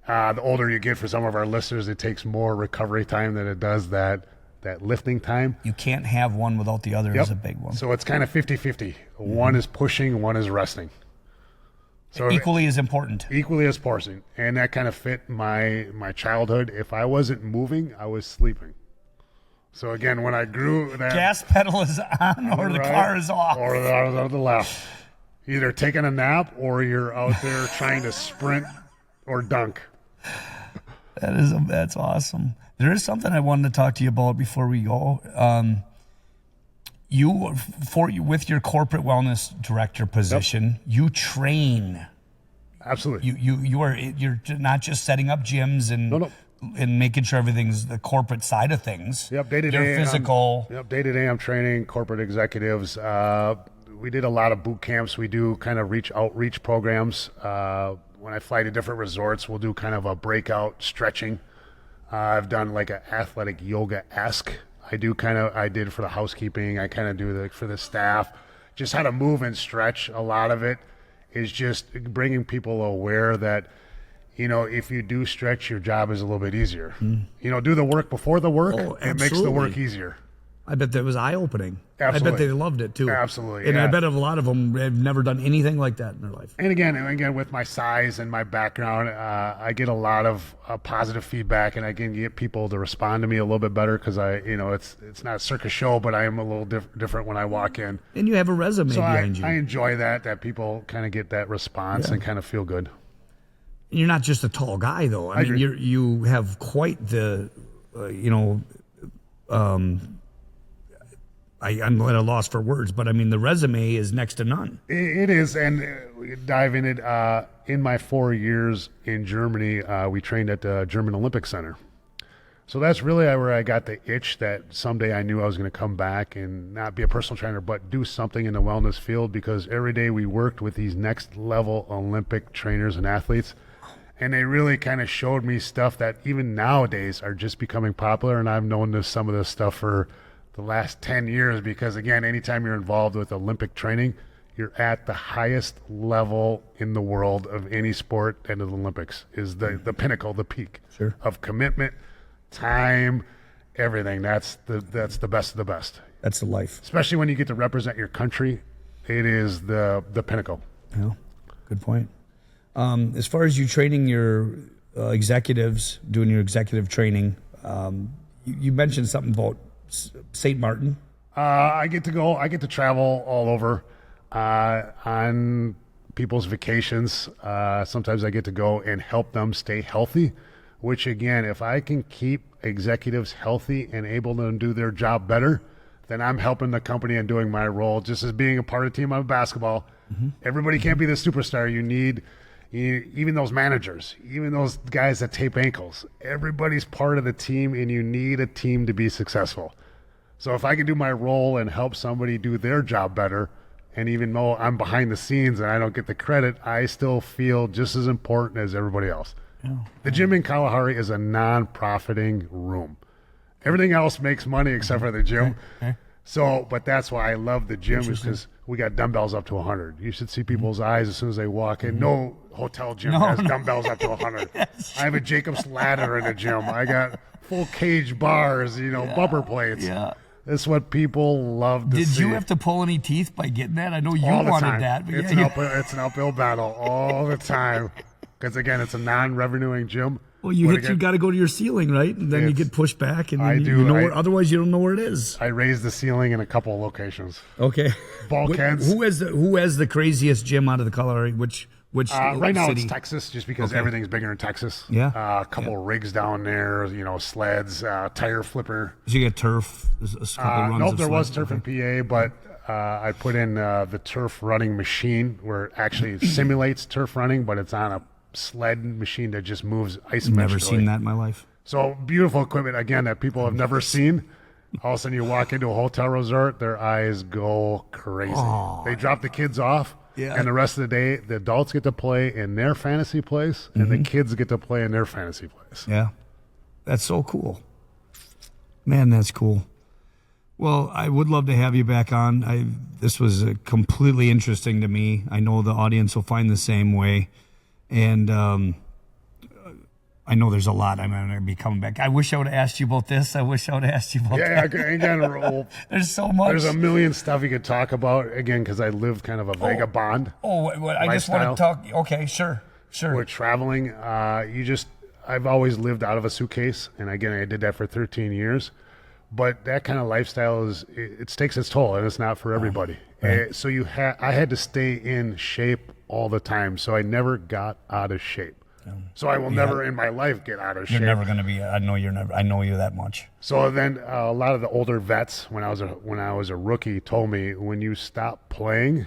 The older you get, for some of our listeners, it takes more recovery time than it does that lifting time. You can't have one without the other is a big one. So it's kind of 50-50. One is pushing, one is resting. So equally as important. Equally as important. And that kind of fit my childhood. If I wasn't moving, I was sleeping. So again, when I grew that... Gas pedal is on or the car is off. Or the left. Either taking a nap or you're out there trying to sprint or dunk. That's awesome. There is something I wanted to talk to you about before we go. With your corporate wellness director position, you train. Absolutely. You're not just setting up gyms and making sure everything's the corporate side of things. Yep, day to day. You're physical. Day to day, I'm training corporate executives. We did a lot of boot camps. We do kind of outreach programs. When I fly to different resorts, we'll do kind of a breakout stretching. I've done like an athletic yoga-esque. I did for the housekeeping. I kind of do for the staff. Just how to move and stretch. A lot of it is just bringing people aware that, if you do stretch, your job is a little bit easier. Do the work before the work. It makes the work easier. I bet that was eye-opening. Absolutely. I bet they loved it too. Absolutely. And I bet a lot of them have never done anything like that in their life. And again, with my size and my background, I get a lot of positive feedback, and I can get people to respond to me a little bit better because it's not a circus show, but I am a little different when I walk in. And you have a resume behind you. I enjoy that people kind of get that response and kind of feel good. And you're not just a tall guy, though. I mean, you have quite the, I'm at a loss for words, but I mean, the resume is next to none. It is, and we can dive in it. In my 4 years in Germany, we trained at the German Olympic Center. So that's really where I got the itch that someday I knew I was going to come back and not be a personal trainer, but do something in the wellness field, because every day we worked with these next level Olympic trainers and athletes. And they really kind of showed me stuff that even nowadays are just becoming popular. And I've known some of this stuff for the last 10 years, because again, anytime you're involved with Olympic training, you're at the highest level in the world of any sport, and the Olympics is the pinnacle, the peak of commitment, time, everything. That's the best of the best. That's the life. Especially when you get to represent your country, it is the pinnacle. Yeah, good point. As far as you training your executives, doing your executive training, you mentioned something about St. Martin. I get to travel all over on people's vacations. Sometimes I get to go and help them stay healthy, which again, if I can keep executives healthy and able to do their job better, then I'm helping the company and doing my role just as being a part of the team of basketball. Mm-hmm. Everybody can't be the superstar. You need even those managers, even those guys that tape ankles. Everybody's part of the team, and you need a team to be successful. So if I can do my role and help somebody do their job better, and even though I'm behind the scenes and I don't get the credit, I still feel just as important as everybody else. Yeah. The gym in Kalahari is a non-profiting room. Everything else makes money except for the gym. Okay. So, but that's why I love the gym, is because we got dumbbells up to 100. You should see people's eyes as soon as they walk in. No hotel gym has dumbbells up to 100. I have a Jacob's ladder in the gym. I got full cage bars, bumper plates. Yeah. That's what people love to see. Did you have to pull any teeth by getting that? I know you all wanted that. But it's an uphill battle all the time, because again, it's a non-revenuing gym. Well, you got to go to your ceiling, right? And then you get pushed back, and otherwise you don't know where it is. I raised the ceiling in a couple of locations. Okay. Bulkheads. Who has the craziest gym out of the Kalahari? Which right now city? It's Texas, just because everything's bigger in Texas. Yeah. A couple of rigs down there, sleds, tire flipper. Did you get turf? A couple runs nope, there was turf in PA, but I put in the turf running machine, where it actually simulates turf running, but it's on a sled machine that just moves ice. Never seen that in my life. So beautiful equipment, again, that people have never seen. All of a sudden you walk into a hotel resort, their eyes go crazy. Oh. They drop the kids off, and the rest of the day the adults get to play in their fantasy place, and the kids get to play in their fantasy place. Yeah, that's so cool, man. That's cool. Well, I would love to have you back on. This was completely interesting to me. I know the audience will find the same way. And I know there's a lot I'm going to be coming back. I wish I would have asked you about this. I wish I would have asked you about that. Yeah, again, there's so much. There's a million stuff you could talk about, again, because I lived kind of a vagabond I just want to talk. Okay, sure. We're traveling. I've always lived out of a suitcase, and again, I did that for 13 years. But that kind of lifestyle it takes its toll, and it's not for everybody. Right. So I had to stay in shape all the time, so I never got out of shape. So I will never in my life get out of shape. You're never going to be. I know you that much. So then a lot of the older vets, when I was a rookie, told me, when you stop playing,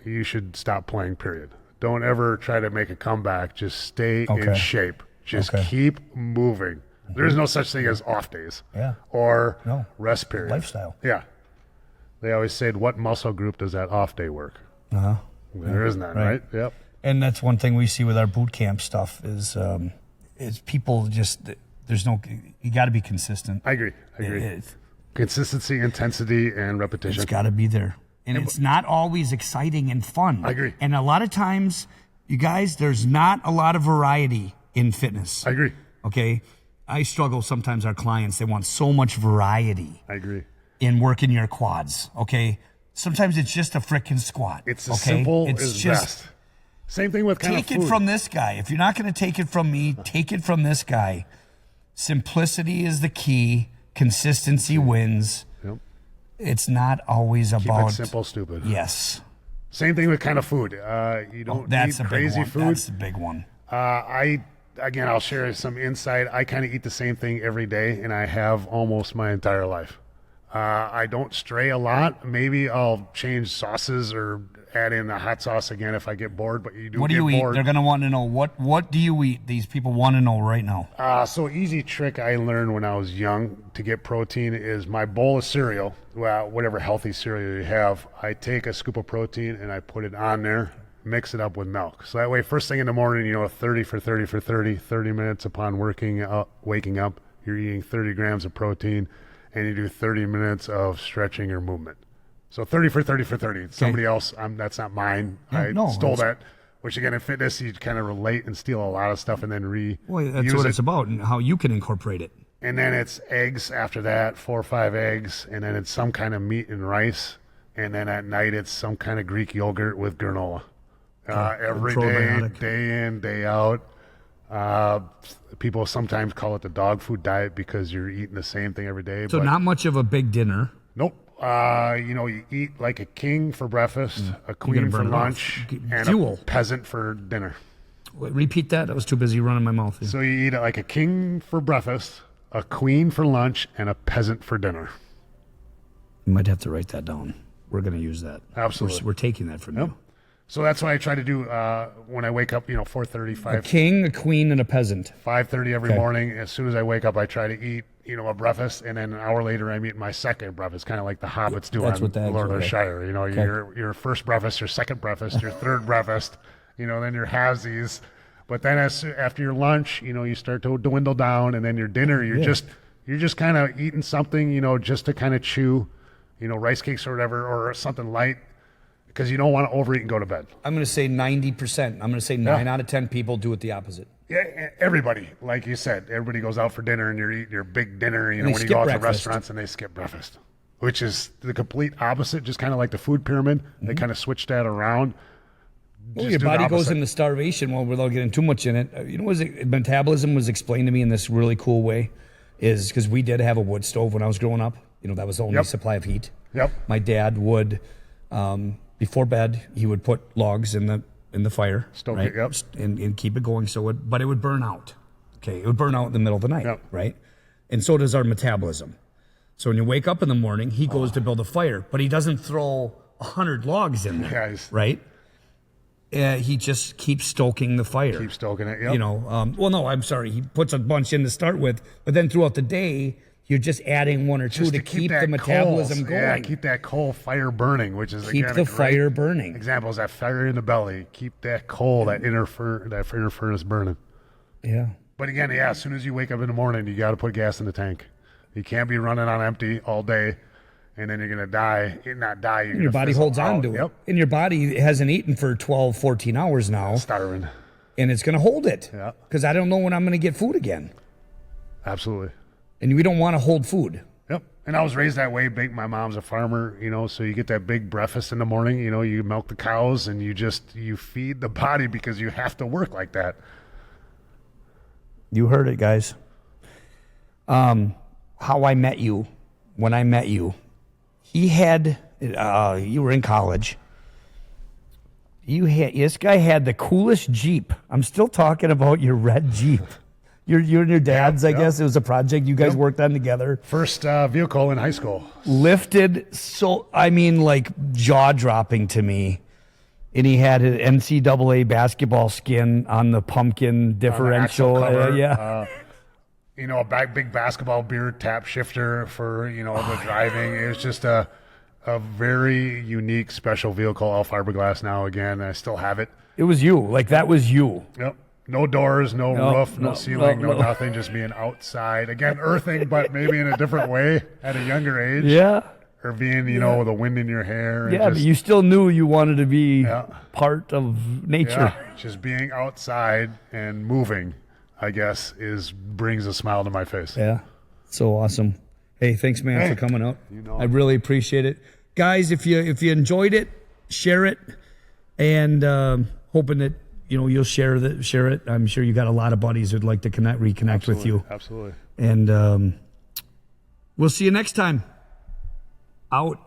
you should stop playing. Period. Don't ever try to make a comeback. Just stay in shape. Just keep moving. There's no such thing as off days. Or rest periods. Lifestyle. Yeah. They always said, what muscle group does that off day work? There is none, right? Yep. And that's one thing we see with our boot camp stuff is people just, you got to be consistent. I agree. Consistency, intensity, and repetition. It's got to be there. And it's not always exciting and fun. I agree. And a lot of times, you guys, there's not a lot of variety in fitness. I agree. Okay? I struggle sometimes, our clients, they want so much variety. I agree. In working your quads, okay? Sometimes it's just a frickin' squat. It's as simple as best. Same thing with kind of food. Take it from this guy. If you're not going to take it from me, take it from this guy. Simplicity is the key. Consistency wins. Yep. It's not always about... Keep it simple, stupid. Yes. Same thing with kind of food. You don't eat crazy food. That's the big one. I'll share some insight. I kind of eat the same thing every day, and I have almost my entire life. I don't stray a lot. Maybe I'll change sauces or add in the hot sauce again if I get bored, but you do What do get you eat? bored. They're going to want to know, what do you eat? These people want to know right now. So easy trick I learned when I was young to get protein is my bowl of cereal, well, whatever healthy cereal you have, I take a scoop of protein and I put it on there, mix it up with milk. So that way, first thing in the morning, 30 for 30 for 30, 30 minutes upon waking up, you're eating 30 grams of protein, and you do 30 minutes of stretching or movement. So 30 for 30 for 30. Somebody else, that's not mine. I stole that, which again, in fitness, you kind of relate and steal a lot of stuff and then Well, that's what it's about and how you can incorporate it. And then it's eggs after that, 4 or 5 eggs, and then it's some kind of meat and rice. And then at night, it's some kind of Greek yogurt with granola. Every day, day in, day out. People sometimes call it the dog food diet because you're eating the same thing every day. So not much of a big dinner. Nope. You eat like a king for breakfast, a queen for lunch, and a peasant for dinner. Wait, repeat that. I was too busy running my mouth. So you eat like a king for breakfast, a queen for lunch, and a peasant for dinner. You might have to write that down. We're going to use that. Absolutely. We're taking that from you. So that's what I try to do when I wake up, 4:30, 5. A king, a queen, and a peasant. 5:30 every morning. As soon as I wake up, I try to eat, a breakfast, and then an hour later, I'm eating my second breakfast, kind of like the hobbits do on Lord of the Shire. Your first breakfast, your second breakfast, your third breakfast, then your halvesies. But then after your lunch, you start to dwindle down, and then your dinner, you're just kind of eating something, just to kind of chew, rice cakes or whatever, or something light. Because you don't want to overeat and go to bed. I'm going to say 90%. I'm going to say 9 out of 10 people do it the opposite. Yeah, everybody, like you said, everybody goes out for dinner and you're eating your big dinner, when you go out to restaurants and they skip breakfast, which is the complete opposite, just kind of like the food pyramid. They kind of switch that around. Well, your body goes into starvation, without getting too much in it. Metabolism was explained to me in this really cool way, is because we did have a wood stove when I was growing up. That was the only supply of heat. Yep. My dad would... before bed, he would put logs in the fire, Stoke right? it, and keep it going. But it would burn out. Okay, it would burn out in the middle of the night, right? And so does our metabolism. So when you wake up in the morning, he goes to build a fire, but he doesn't throw 100 logs in there, right? He just keeps stoking the fire. Keep stoking it, yep. No, I'm sorry. He puts a bunch in to start with, but then throughout the day, you're just adding 1 or 2 to keep the metabolism going. Yeah, keep that coal fire burning, which is keep the fire burning. Example is that fire in the belly. Keep that coal, that inner furnace burning. Yeah. But again, as soon as you wake up in the morning, you got to put gas in the tank. You can't be running on empty all day, and then you're gonna die. Not die. Your body holds on to it, and your body hasn't eaten for 12, 14 hours now. Starving. And it's gonna hold it. Yeah. Because I don't know when I'm gonna get food again. Absolutely. And we don't want to hold food. Yep. And I was raised that way. My mom's a farmer, so you get that big breakfast in the morning. You milk the cows and you feed the body because you have to work like that. You heard it, guys. How I met you, when I met you, you were in college. This guy had the coolest Jeep. I'm still talking about your red Jeep. You and your dad's, I guess. It was a project you guys worked on together. First vehicle in high school. Lifted, jaw-dropping to me. And he had an NCAA basketball skin on the pumpkin differential. A big basketball beer tap shifter for, the driving. It was just a very unique, special vehicle, all fiberglass now again. I still have it. It was you. That was you. Yep. No doors, no roof, no ceiling, no nothing, just being outside. Again, earthing, but maybe in a different way at a younger age. Yeah. Or being, the wind in your hair. And but you still knew you wanted to be part of nature. Yeah, just being outside and moving, I guess, brings a smile to my face. Yeah. So awesome. Hey, thanks, man, for coming out. I really appreciate it. Guys, if you enjoyed it, share it. And hoping that you'll share it. I'm sure you got a lot of buddies who'd like to reconnect with you. Absolutely. And we'll see you next time. Out.